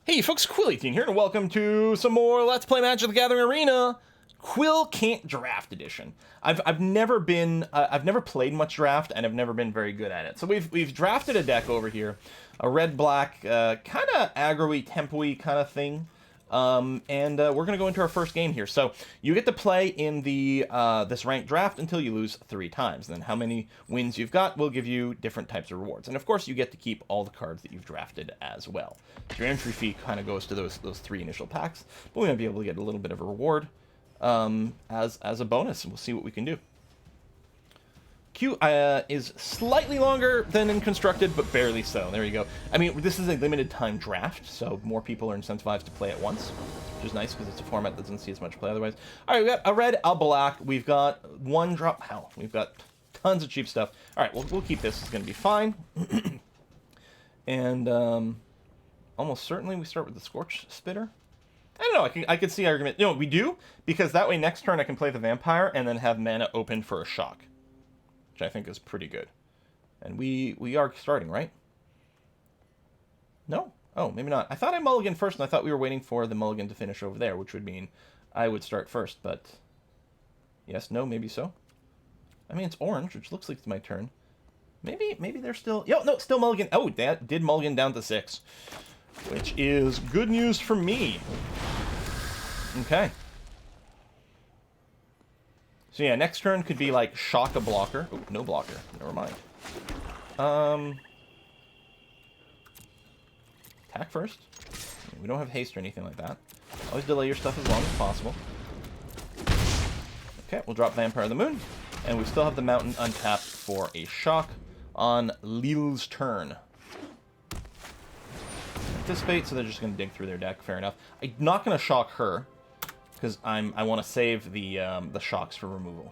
Hey folks, Quill18 here, and welcome to some more Let's Play Magic the Gathering Arena Quill Can't Draft Edition. I've never played much draft, and I've never been very good at it. So we've drafted a deck over here, a red-black, kind of aggro-y, tempo-y kind of thing. We're gonna go into our first game here. So you get to play in the this ranked draft until you lose 3 times. Then how many wins you've got will give you different types of rewards. And of course, you get to keep all the cards that you've drafted as well. So your entry fee kind of goes to those 3 initial packs, but we might be able to get a little bit of a reward as a bonus, and we'll see what we can do. Queue is slightly longer than in Constructed, but barely so. There you go. I mean, this is a limited time draft, so more people are incentivized to play at once, which is nice because it's a format that doesn't see as much play otherwise. All right, we got a red, a black. We've got 1 drop. Hell, we've got tons of cheap stuff. All right, we'll keep this. It's going to be fine. And almost certainly we start with the Scorch Spitter. I don't know. I could see argument. You know, we do, because that way next turn I can play the Vampire and then have mana open for a Shock, which I think is pretty good. And we are starting, right? No? Oh, maybe not. I thought I mulliganed first, and I thought we were waiting for the mulligan to finish over there, which would mean I would start first, but yes, no, maybe so. I mean, it's orange, which looks like it's my turn. Maybe they're still... Yo, no, still mulligan. Oh, that did mulligan down to 6, which is good news for me. Okay. So yeah, next turn could be like shock a blocker. Oh, no blocker. Never mind. Attack first. We don't have haste or anything like that. Always delay your stuff as long as possible. Okay, we'll drop Vampire of the Moon. And we still have the Mountain untapped for a shock on Lille's turn. Anticipate, so they're just going to dig through their deck. Fair enough. I'm not going to shock her, because I want to save the shocks for removal.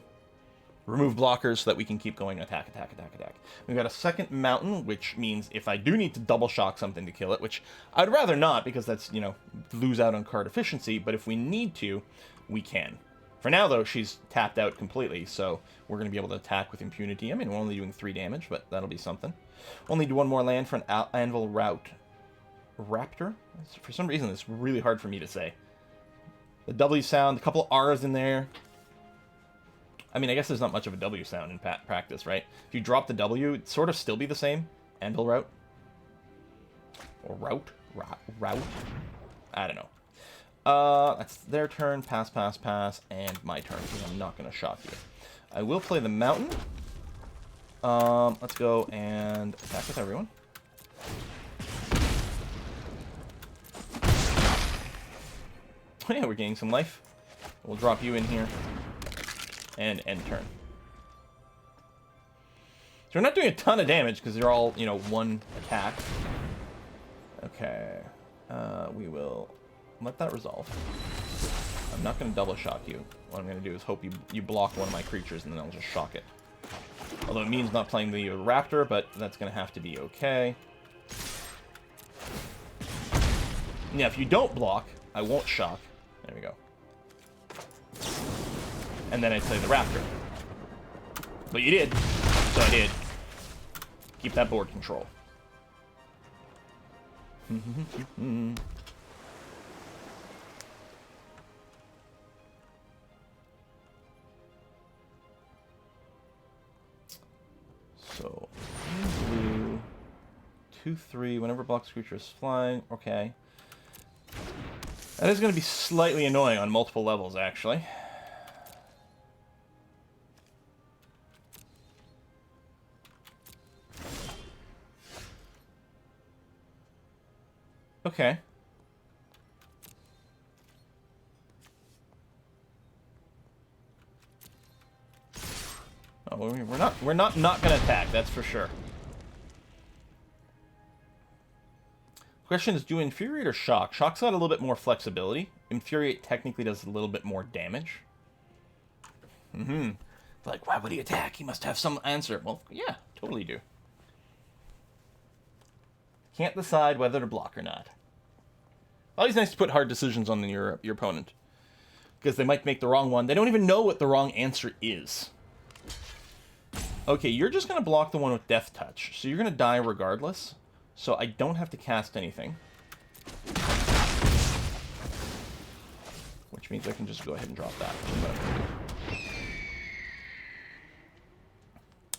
Remove blockers so that we can keep going attack, attack, attack, attack. We've got a second Mountain, which means if I do need to double shock something to kill it, which I'd rather not, because that's, you know, lose out on card efficiency, but if we need to, we can. For now, though, she's tapped out completely, so we're going to be able to attack with impunity. I mean, we're only doing 3 damage, but that'll be something. Only do 1 more land for an Anvil Raptor? For some reason, it's really hard for me to say. The W sound, a couple of R's in there. I mean, I guess there's not much of a W sound in practice, right? If you drop the W, it'd sort of still be the same. Anvil Route. Or Route? Route? I don't know. That's their turn. Pass, pass, pass. And my turn, because I'm not going to shock you. I will play the Mountain. Let's go and attack with everyone. Yeah, we're getting some life. We'll drop you in here. And end turn. So we're not doing a ton of damage because they're all, you know, 1 attack. Okay. We will let that resolve. I'm not going to double shock you. What I'm going to do is hope you block one of my creatures and then I'll just shock it. Although it means not playing the Raptor, but that's going to have to be okay. Now, if you don't block, I won't shock. There we go. And then I play the Raptor. But you did. So I did. Keep that board control. So, blue, 2/3. Whenever blocks creature is flying. Okay. That is going to be slightly annoying on multiple levels, actually. Okay. Oh, we're not going to attack, that's for sure. Question is, do Infuriate or Shock? Shock's got a little bit more flexibility. Infuriate technically does a little bit more damage. Like, why would he attack? He must have some answer. Well, yeah, totally do. Can't decide whether to block or not. Always nice to put hard decisions on your opponent, because they might make the wrong one. They don't even know what the wrong answer is. Okay, you're just going to block the one with Death Touch, so you're going to die regardless. So I don't have to cast anything. which means I can just go ahead and drop that.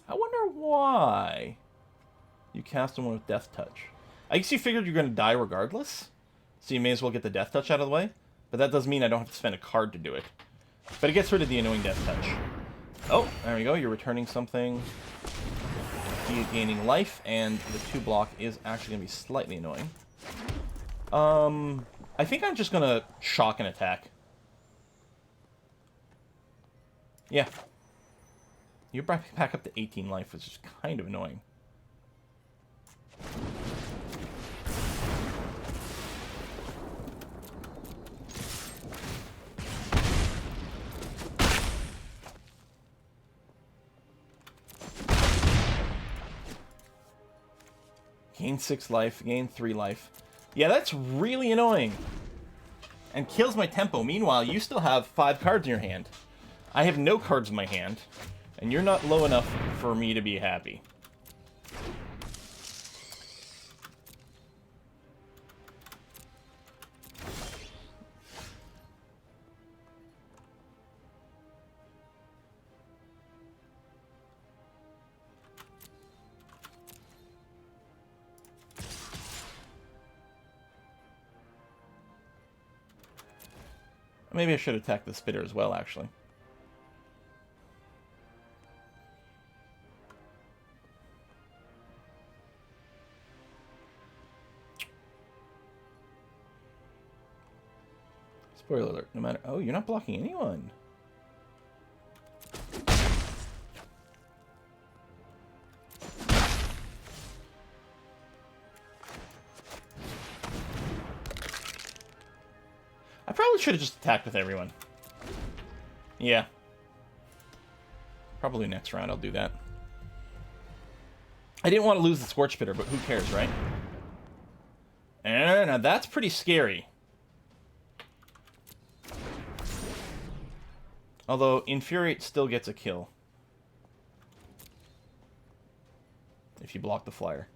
I wonder why you cast one with Death Touch. I guess you figured you're going to die regardless, so you may as well get the Death Touch out of the way. But that does mean I don't have to spend a card to do it. But it gets rid of the annoying Death Touch. Oh, there we go. You're returning something. You're gaining life, and the 2-block is actually going to be slightly annoying. I think I'm just going to shock and attack. Yeah. You brought me back up to 18 life, which is kind of annoying. Gain 6 life, gain 3 life. Yeah, that's really annoying. And kills my tempo. Meanwhile, you still have 5 cards in your hand. I have no cards in my hand. And you're not low enough for me to be happy. Maybe I should attack the spitter as well, actually. Spoiler alert, no matter... Oh, you're not blocking anyone. I probably should have just attacked with everyone. Yeah. Probably next round I'll do that. I didn't want to lose the Scorch Spitter, but who cares, right? And now that's pretty scary. Although, Infuriate still gets a kill. If you block the flyer.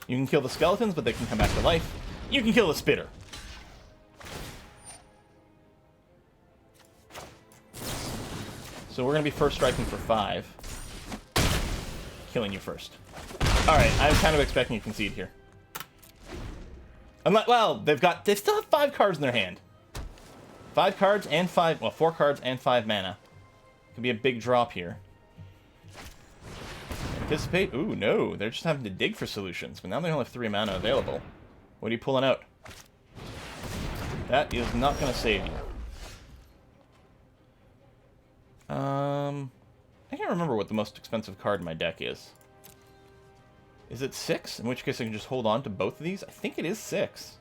You can kill the skeletons, but they can come back to life. You can kill the spitter. So we're going to be first striking for 5. Killing you first. Alright, I was kind of expecting you to concede here. Unless, well, they still have 5 cards in their hand. 5 cards and 5, well, 4 cards and 5 mana. Could be a big drop here. Anticipate? Ooh, no. They're just having to dig for solutions. But now they only have 3 mana available. What are you pulling out? That is not going to save you. I can't remember what the most expensive card in my deck is. Is it 6? In which case I can just hold on to both of these? I think it is 6.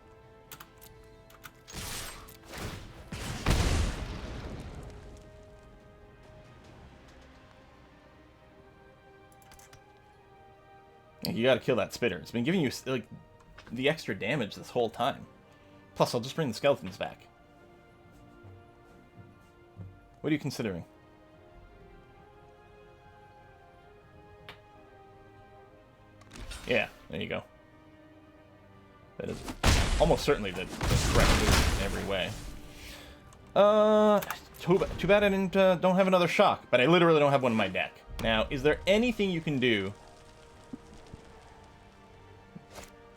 You gotta kill that spitter. It's been giving you, like, the extra damage this whole time. Plus, I'll just bring the skeletons back. What are you considering? Yeah, there you go. That is almost certainly the correct move in every way. Too bad I don't have another shock, but I literally don't have one in my deck. Now, is there anything you can do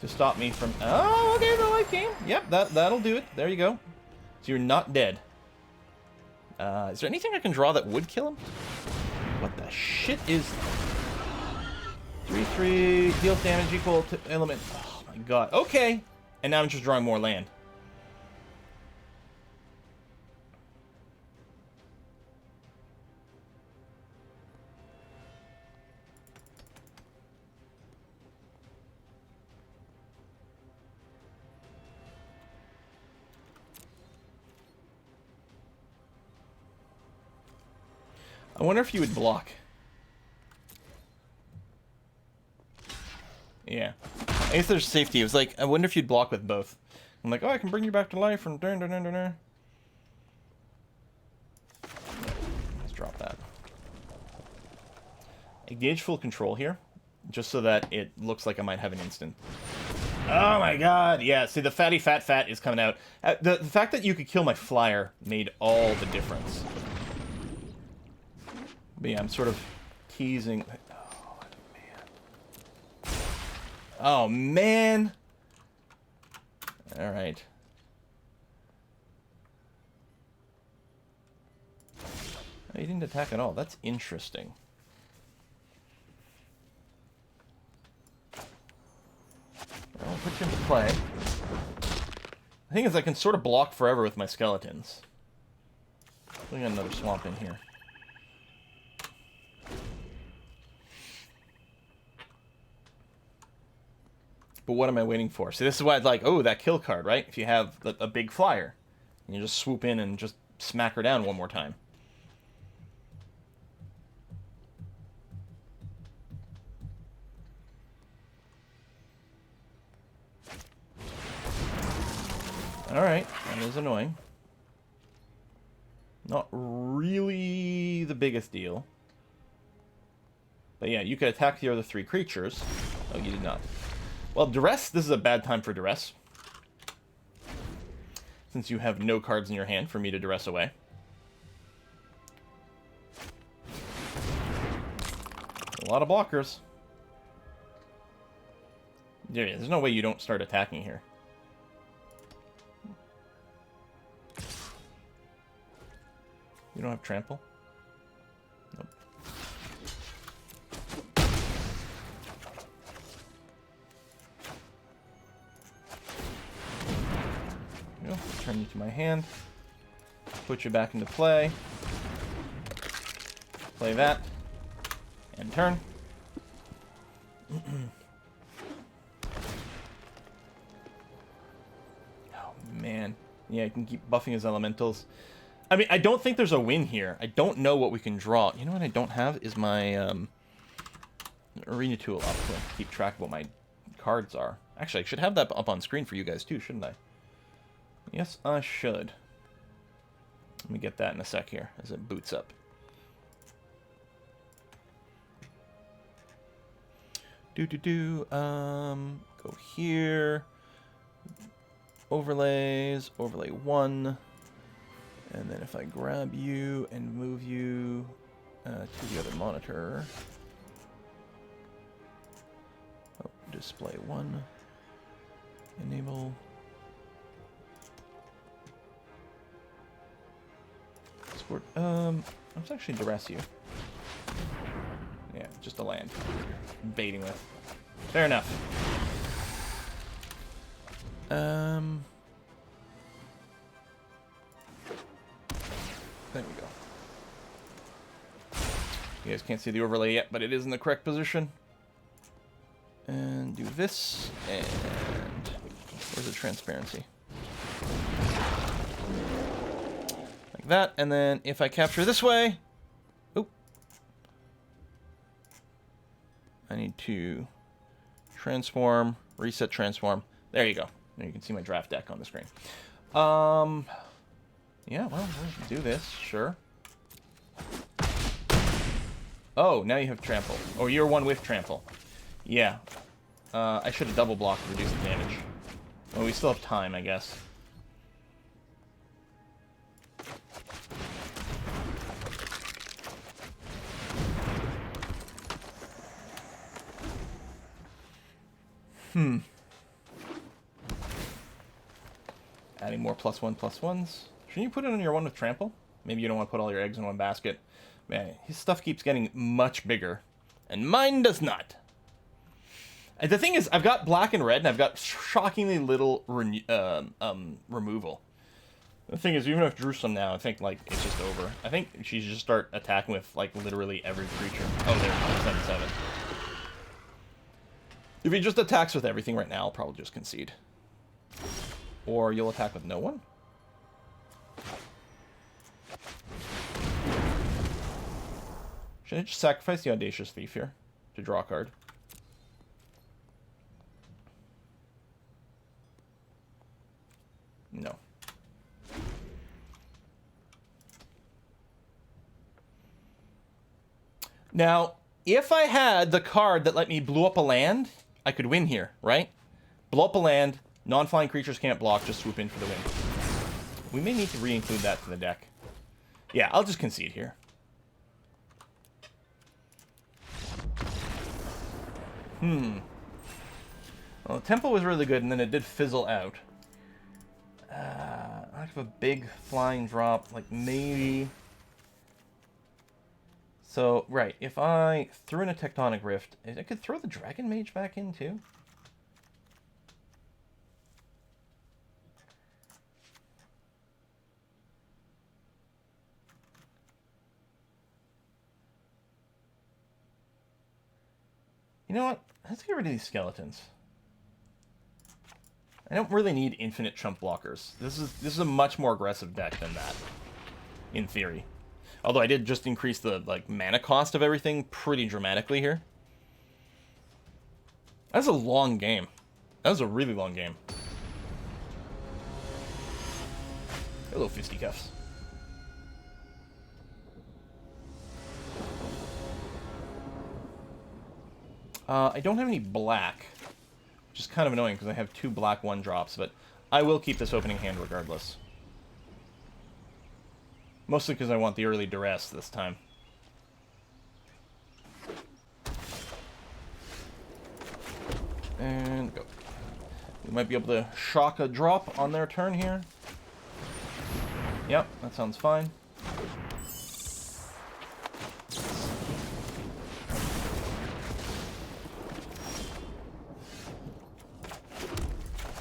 to stop me from... Oh, okay, the life game. Yep, that'll do it. There you go. So you're not dead. Is there anything I can draw that would kill him? What the shit is... 3/3 deals damage equal to element. Oh my god. Okay. And now I'm just drawing more land. I wonder if you would block. Yeah. I guess there's safety. It was like, I wonder if you'd block with both. I'm like, oh, I can bring you back to life from... Let's drop that. Engage full control here, just so that it looks like I might have an instant. Oh my god, yeah, see the fatty fat is coming out. The fact that you could kill my flyer made all the difference. But yeah, I'm sort of teasing. Oh, man. Oh, man. Alright. Oh, he didn't attack at all. That's interesting. I'll put you into play. The thing is, I can sort of block forever with my skeletons. We got another swamp in here. But what am I waiting for? See, this is why I'd like, oh, that kill card, right? If you have a big flyer, you just swoop in and just smack her down one more time. Alright, that is annoying. Not really the biggest deal. But yeah, you could attack the other 3 creatures. Oh, you did not. Well, Duress, this is a bad time for Duress. Since you have no cards in your hand for me to Duress away. A lot of blockers. Yeah, there's no way you don't start attacking here. You don't have trample? Nope. There you go. Turn you to my hand. Put you back into play. Play that. And turn. Oh, man. Yeah, I can keep buffing his elementals. I mean, I don't think there's a win here. I don't know what we can draw. You know what I don't have is my arena tool up to keep track of what my cards are. Actually, I should have that up on screen for you guys too, shouldn't I? Yes, I should. Let me get that in a sec here as it boots up. Go here. Overlays, overlay 1. And then if I grab you and move you to the other monitor. Oh, display 1. Enable. Sport. Let's actually duress you. Yeah, just a land. Baiting with. Fair enough. There we go. You guys can't see the overlay yet, but it is in the correct position. And do this, and where's the transparency? Like that, and then if I capture this way, oh, I need to transform, reset transform. There you go. Now you can see my draft deck on the screen. Yeah, well, we'll do this, sure. Oh, now you have trample. Oh, you're one with trample. Yeah. I should have double blocked to reduce the damage. Well, we still have time, I guess. Adding more +1/+1s. Shouldn't you put it on your one with trample? Maybe you don't want to put all your eggs in one basket. Man, his stuff keeps getting much bigger. And mine does not. And the thing is, I've got black and red, and I've got shockingly little removal. The thing is, even if Jerusalem now, I think, like, it's just over. I think she should just start attacking with, like, literally every creature. Oh, there, 7/7. If he just attacks with everything right now, I'll probably just concede. Or you'll attack with no one? Should I just sacrifice the Audacious Thief here to draw a card? No. Now, If I had the card that let me blow up a land, I could win here, right? Blow up a land, non-flying creatures can't block, just swoop in for the win. We may need to re-include that to the deck. Yeah, I'll just concede here. Well, the tempo was really good, and then it did fizzle out. I have a big flying drop, like maybe... So, right, if I threw in a Tectonic Rift, I could throw the Dragon Mage back in, too? You know what? Let's get rid of these skeletons. I don't really need infinite chump blockers. This is a much more aggressive deck than that, in theory. Although I did just increase the mana cost of everything pretty dramatically here. That was a long game. That was a really long game. Hello, fisticuffs. I don't have any black, which is kind of annoying because I have 2 black 1-drops, but I will keep this opening hand regardless. Mostly because I want the early duress this time. And go. We might be able to shock a drop on their turn here. Yep, that sounds fine.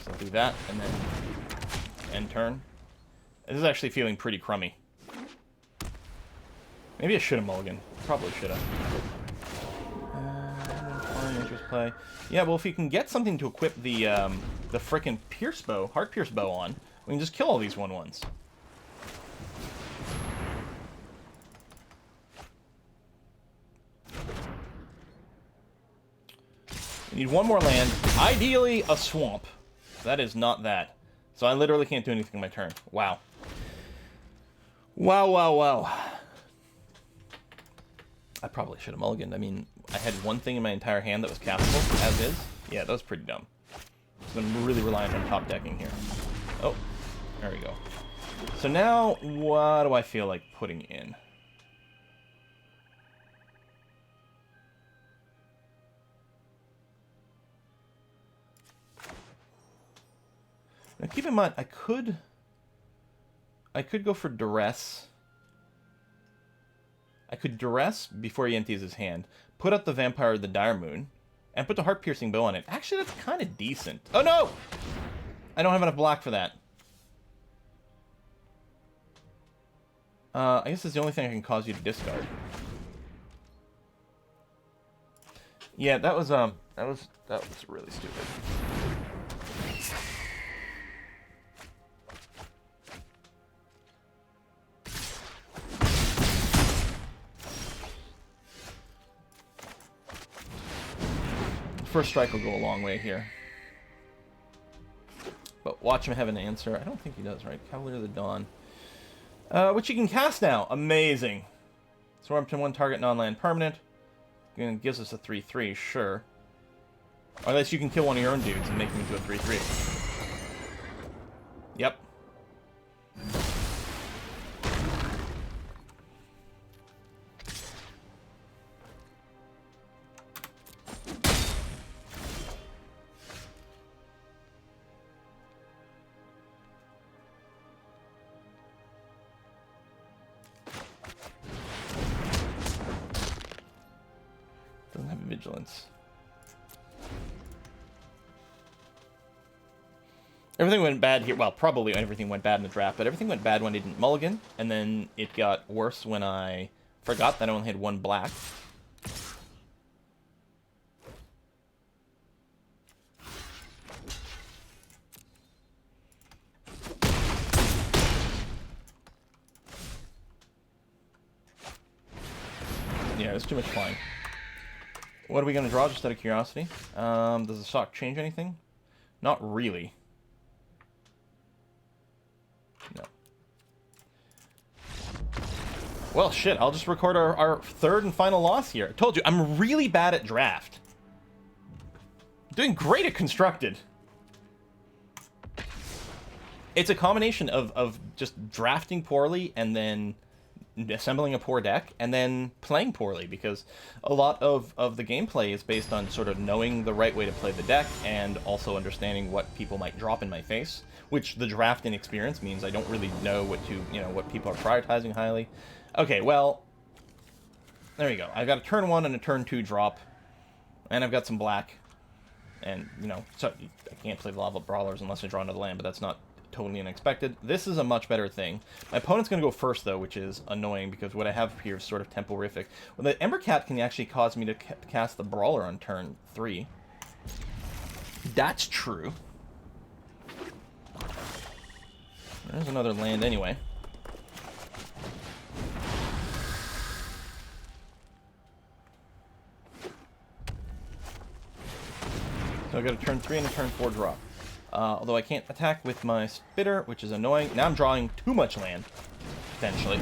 So I'll do that, and then end turn. This is actually feeling pretty crummy. Maybe I should have mulliganed. Probably should have. Play. Yeah, well, if you can get something to equip the frickin' pierce bow, heart pierce bow on, we can just kill all these 1/1s. We need 1 more land, ideally a swamp. That is not that. So I literally can't do anything on my turn. Wow. Wow, wow, wow. I probably should have mulliganed. I mean, I had 1 thing in my entire hand that was castable, as is. Yeah, that was pretty dumb. So I'm really reliant on top decking here. Oh, there we go. So now, what do I feel like putting in? Now keep in mind, I could go for duress. I could duress before he empties his hand, put out the Vampire of the Dire Moon, and put the Heart-Piercing Bow on it. Actually, that's kind of decent. Oh, no! I don't have enough black for that. I guess it's the only thing I can cause you to discard. Yeah, that was really stupid. First strike will go a long way here. But watch him have an answer. I don't think he does, right? Cavalier of the Dawn. Which you can cast now. Amazing. So we're up to 1 target non-land permanent. It gives us a 3/3, sure. Unless you can kill one of your own dudes and make him into a 3/3. Yep. Doesn't have vigilance. Everything went bad here. Well, probably everything went bad in the draft, but everything went bad when I didn't mulligan, and then it got worse when I forgot that I only had 1 black. Yeah, it's too much flying. What are we going to draw, just out of curiosity? Does the shock change anything? Not really. No. Well, shit, I'll just record our third and final loss here. I told you, I'm really bad at draft. Doing great at constructed. It's a combination of just drafting poorly and then assembling a poor deck and then playing poorly, because a lot of the gameplay is based on sort of knowing the right way to play the deck and also understanding what people might drop in my face, which the draft inexperience means I don't really know what people are prioritizing highly. Okay, well, there you go. I've got a turn 1 and a turn 2 drop, and I've got some black, and, so I can't play the Lava Brawlers unless I draw another land, but that's not totally unexpected. This is a much better thing. My opponent's going to go first, though, which is annoying, because what I have here is sort of temporific. Well, the Ember Cat can actually cause me to cast the Brawler on turn 3. That's true. There's another land anyway. So I got a turn 3 and a turn 4 drop. Although I can't attack with my Spitter, which is annoying. Now I'm drawing too much land, potentially.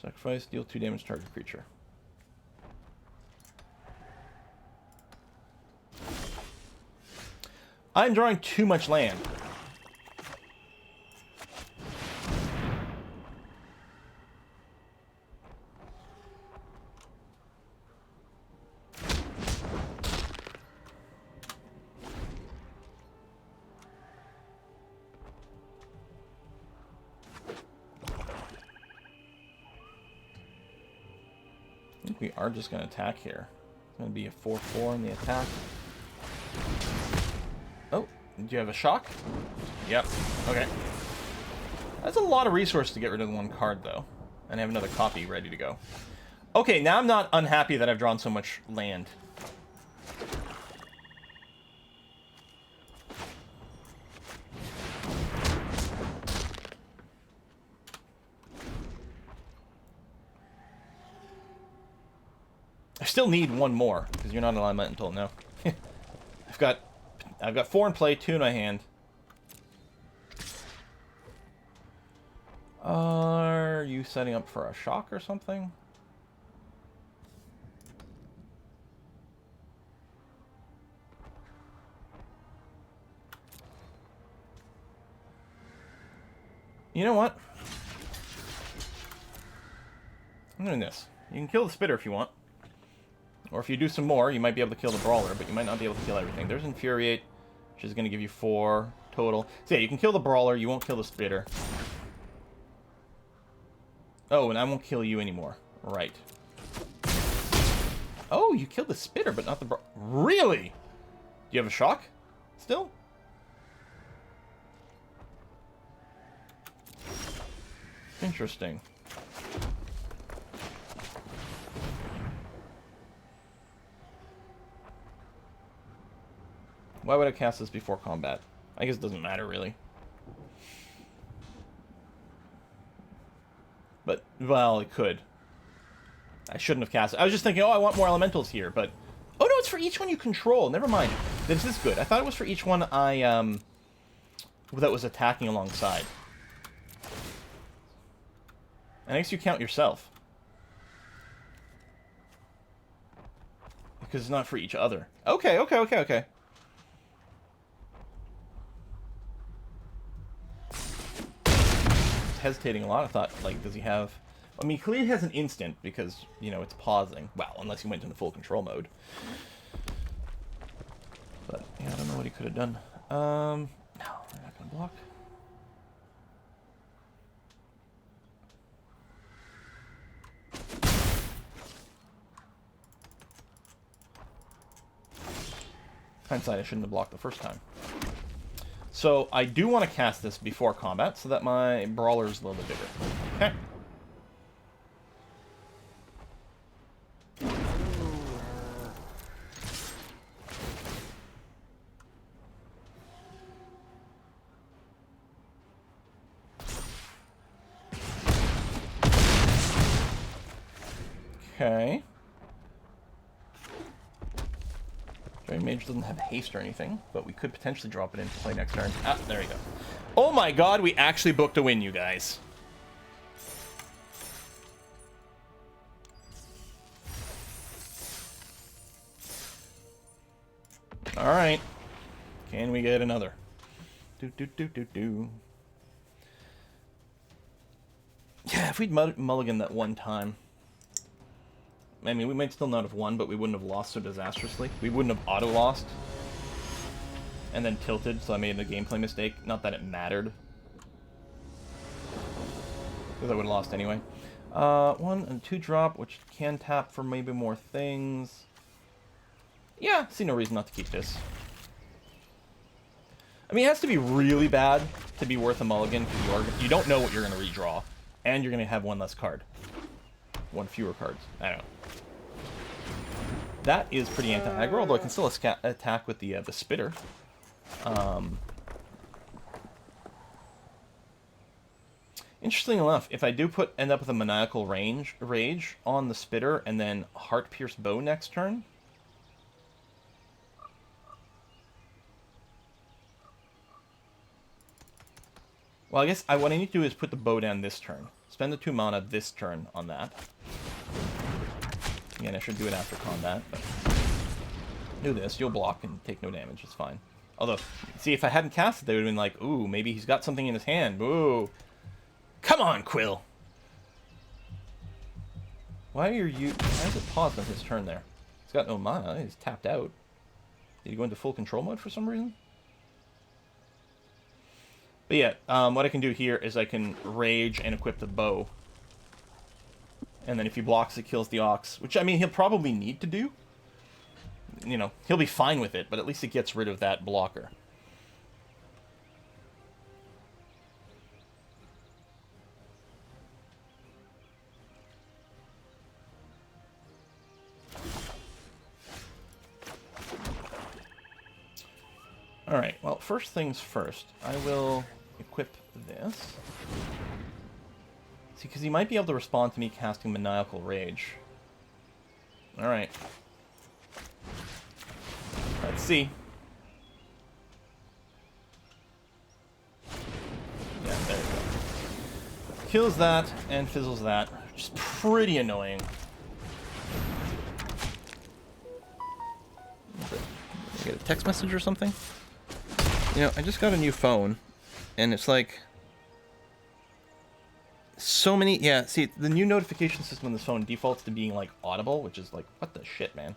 Sacrifice, deal 2 damage to target creature. I'm drawing too much land. I think we are just going to attack here. It's going to be a 4/4 in the attack. Oh, do you have a shock? Yep. Okay. That's a lot of resources to get rid of one card, though. And I have another copy ready to go. Okay, now I'm not unhappy that I've drawn so much land. I still need one more, because you're not an elemental, no. I've got 4 in play, 2 in my hand. Are you setting up for a shock or something? You know what? I'm doing this. You can kill the Spitter if you want. Or if you do some more, you might be able to kill the Brawler, but you might not be able to kill everything. There's Infuriate, which is going to give you 4 total. So yeah, you can kill the Brawler, you won't kill the Spitter. Oh, and I won't kill you anymore. Right. Oh, you killed the Spitter, but not the Brawler. Really? Do you have a shock? Still? Interesting. Why would I cast this before combat? I guess it doesn't matter, really. But, well, it could. I shouldn't have cast it. I was just thinking, oh, I want more elementals here, but... Oh, no, it's for each one you control. Never mind. This is good. I thought it was for each one that was attacking alongside. And I guess you count yourself. Because it's not for each other. Okay. Hesitating a lot. I thought, like, does he have... I mean, clearly has an instant because, it's pausing. Well, unless he went into full control mode. But, yeah, I don't know what he could have done. No, we're not going to block. Hindsight, I shouldn't have blocked the first time. So, I do want to cast this before combat so that my Brawler is a little bit bigger. Okay. Okay. Dragon Mage doesn't have haste or anything, but we could potentially drop it into play next turn. Ah, there we go. Oh my god, we actually booked a win, you guys. Alright. Can we get another? Yeah, if we'd mulliganed that one time. I mean, we might still not have won, but we wouldn't have lost so disastrously. We wouldn't have auto-lost. And then tilted, so I made a gameplay mistake. Not that it mattered. Because I would have lost anyway. 1 and 2 drop, which can tap for maybe more things. Yeah, see no reason not to keep this. I mean, it has to be really bad to be worth a mulligan, because you don't know what you're going to redraw. And you're going to have one less card. One fewer cards. I don't know. That is pretty anti-aggro, although I can still attack with the spitter. Interesting enough, if I do end up with a maniacal rage on the spitter and then heart pierce bow next turn. Well, I guess what I need to do is put the bow down this turn. Spend the 2 mana this turn on that. Again, I should do it after combat, but do this. You'll block and take no damage. It's fine. Although, see, if I hadn't cast it, they would have been like, ooh, maybe he's got something in his hand. Ooh. Come on, Quill! Why is it paused on his turn there? He's got no mana. He's tapped out. Did he go into full control mode for some reason? But yeah, what I can do here is I can rage and equip the bow. And then if he blocks, it kills the Ox. Which, I mean, he'll probably need to do. You know, he'll be fine with it, but at least it gets rid of that blocker. Alright, well, first things first. I will equip this. See, because he might be able to respond to me casting Maniacal Rage. Alright. Let's see. Yeah, there we go. Kills that and fizzles that. Which is pretty annoying. You get a text message or something? You know, I just got a new phone, and it's like... so many... Yeah, see, the new notification system on this phone defaults to being, like, audible, which is like, what the shit, man?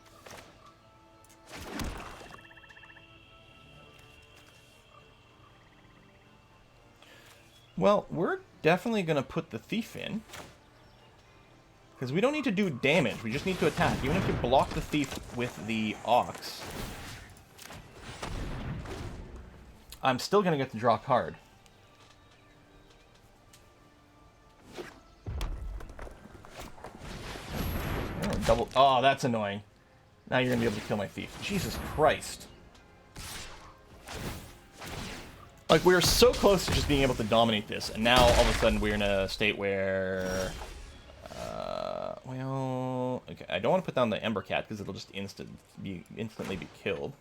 Well, we're definitely going to put the Thief in. Because we don't need to do damage, we just need to attack. Even if you block the Thief with the Ox, I'm still going to get to draw a card. Oh, double... Oh, that's annoying. Now you're going to be able to kill my Thief. Jesus Christ. Like, we were so close to just being able to dominate this, and now, all of a sudden, we're in a state where... well... Okay, I don't want to put down the Ember Cat, because it'll just instantly be killed.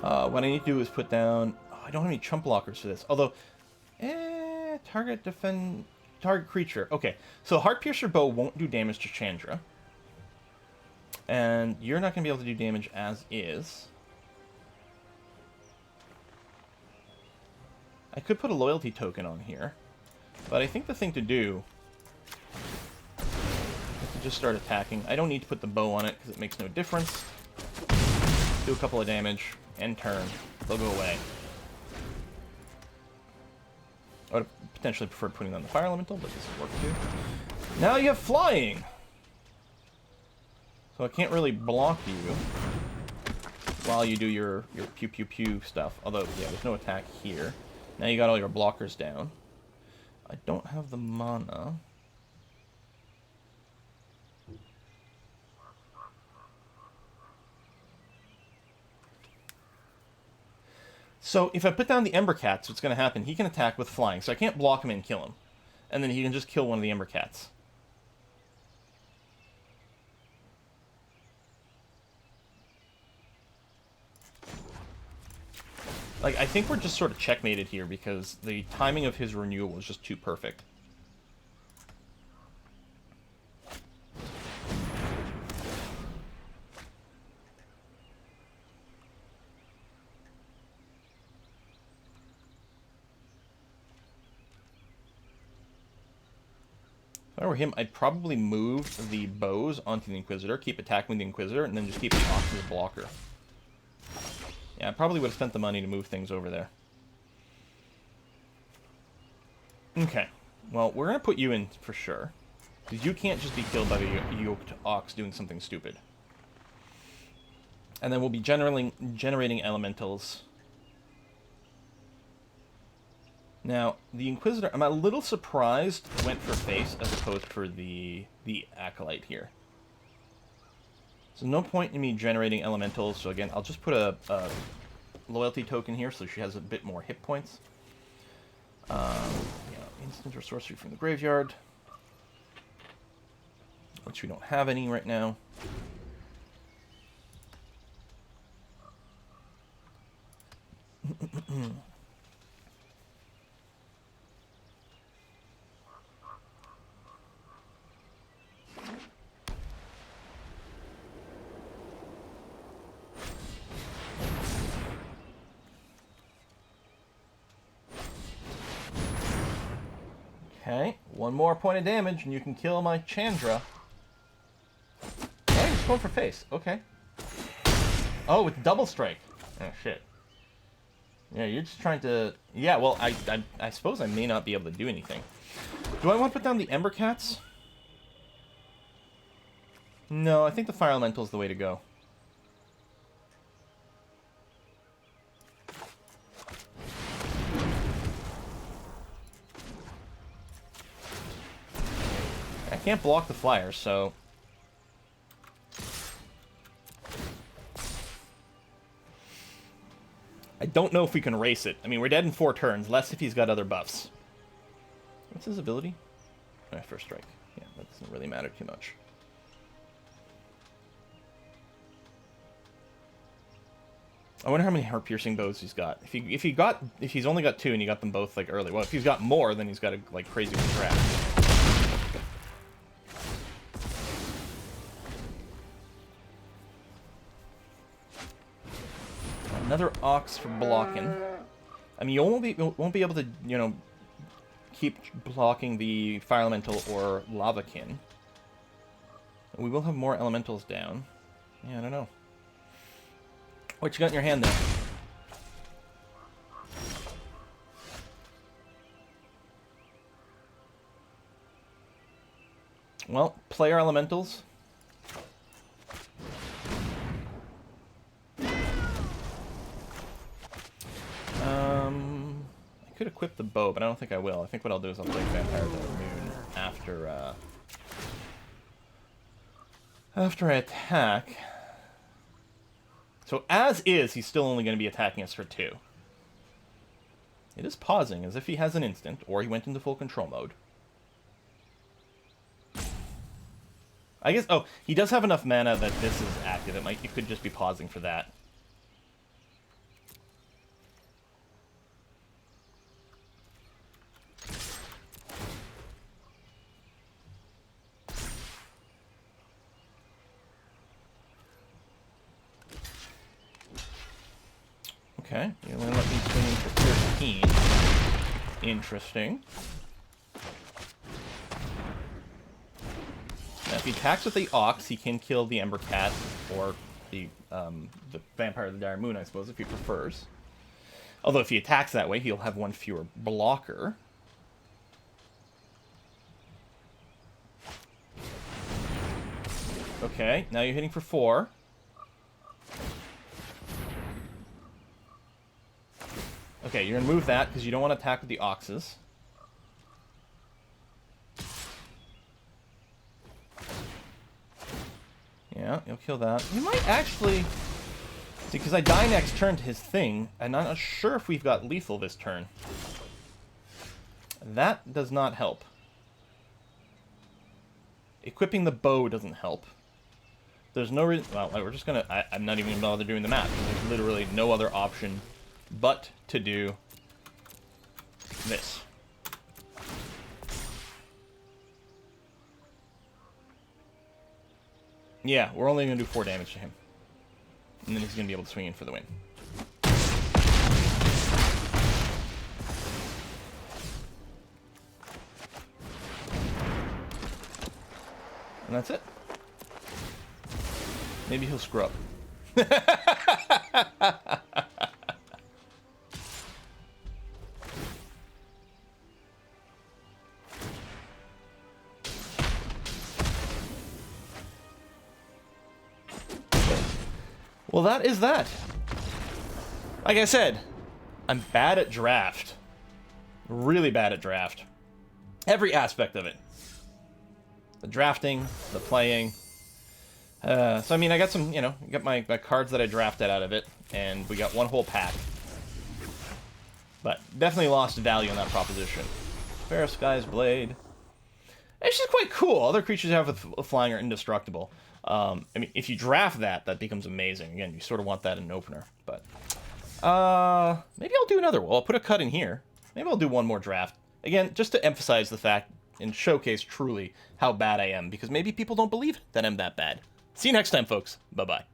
What I need to do is put down... Oh, I don't have any chump blockers for this. Although... Target creature. Okay, so Heart Piercer Bow won't do damage to Chandra. And you're not going to be able to do damage as is. I could put a loyalty token on here. But I think the thing to do is to just start attacking. I don't need to put the bow on it because it makes no difference. Do a couple of damage. End turn. They'll go away. I would have potentially preferred putting on the Fire Elemental, but this will work too. Now you have Flying! So I can't really block you while you do your pew pew pew stuff. Although, yeah, there's no attack here. Now you got all your blockers down. I don't have the mana. So if I put down the Ember Cats, what's going to happen? He can attack with Flying, so I can't block him and kill him. and then he can just kill one of the Ember Cats. Like, I think we're just sort of checkmated here because the timing of his renewal was just too perfect. If I were him, I'd probably move the bows onto the Inquisitor, keep attacking with the Inquisitor, and then just keep the Ox as a blocker. Yeah, I probably would have spent the money to move things over there. Okay. Well, we're going to put you in for sure. Because you can't just be killed by the yoked Ox doing something stupid. And then we'll be generating elementals. Now, the Inquisitor, I'm a little surprised went for face as opposed for the Acolyte here. So no point in me generating elementals. So again, I'll just put a loyalty token here so she has a bit more hit points. Instant or sorcery from the graveyard. Which we don't have any right now. Okay, one more point of damage and you can kill my Chandra. Oh, he's going for face. Okay. Oh, with double strike. Oh, shit. Yeah, you're just trying to... Yeah, well, I suppose I may not be able to do anything. Do I want to put down the Ember Cats? No, I think the Fire Elemental is the way to go. I can't block the Flyers, so... I don't know if we can race it. I mean, we're dead in 4 turns, less if he's got other buffs. What's his ability? First strike. Yeah, that doesn't really matter too much. I wonder how many heart-piercing bows he's got. If he's only got 2 and he got them both like early. Well, if he's got more, then he's got a like crazy strat. Another Ox for blocking. I mean, you won't be able to, you know, keep blocking the Fire Elemental or Lavakin. We will have more Elementals down. Yeah, I don't know. What you got in your hand there? Well, play our Elementals. I could equip the bow, but I don't think I will. I think what I'll do is I'll play Vampire of the Moon after I attack. So as is, he's still only going to be attacking us for 2. It is pausing as if he has an instant, or he went into full control mode. I guess, oh, he does have enough mana that this is active. It could just be pausing for that. Okay, you only let me swing in for 13. Interesting. Now, if he attacks with the Ox, he can kill the Ember Cat, or the Vampire of the Dire Moon, I suppose, if he prefers. Although if he attacks that way, he'll have 1 fewer blocker. Okay, now you're hitting for 4. Okay, you're going to move that because you don't want to attack with the Oxes. Yeah, you'll kill that. You might actually... See, because I die next turn to his thing, and I'm not sure if we've got lethal this turn. That does not help. Equipping the bow doesn't help. There's no reason... Well, we're just gonna... I'm not even gonna bother doing the math. There's literally no other option but to do this. Yeah, we're only gonna do 4 damage to him. And then he's gonna be able to swing in for the win. And that's it. Maybe he'll scrub. Well, that is that. Like I said, I'm bad at draft. Really bad at draft. Every aspect of it. The drafting, the playing. So, I mean, I got some, you know, got my cards that I drafted out of it, and we got one whole pack. But definitely lost value on that proposition. Fair Sky's Blade. It's just quite cool. Other creatures you have with flying are indestructible. I mean, if you draft that, that becomes amazing. Again, you sort of want that in an opener. But maybe I'll do another one. I'll put a cut in here. Maybe I'll do one more draft. Again, just to emphasize the fact and showcase truly how bad I am, because maybe people don't believe that I'm that bad. See you next time, folks. Bye-bye.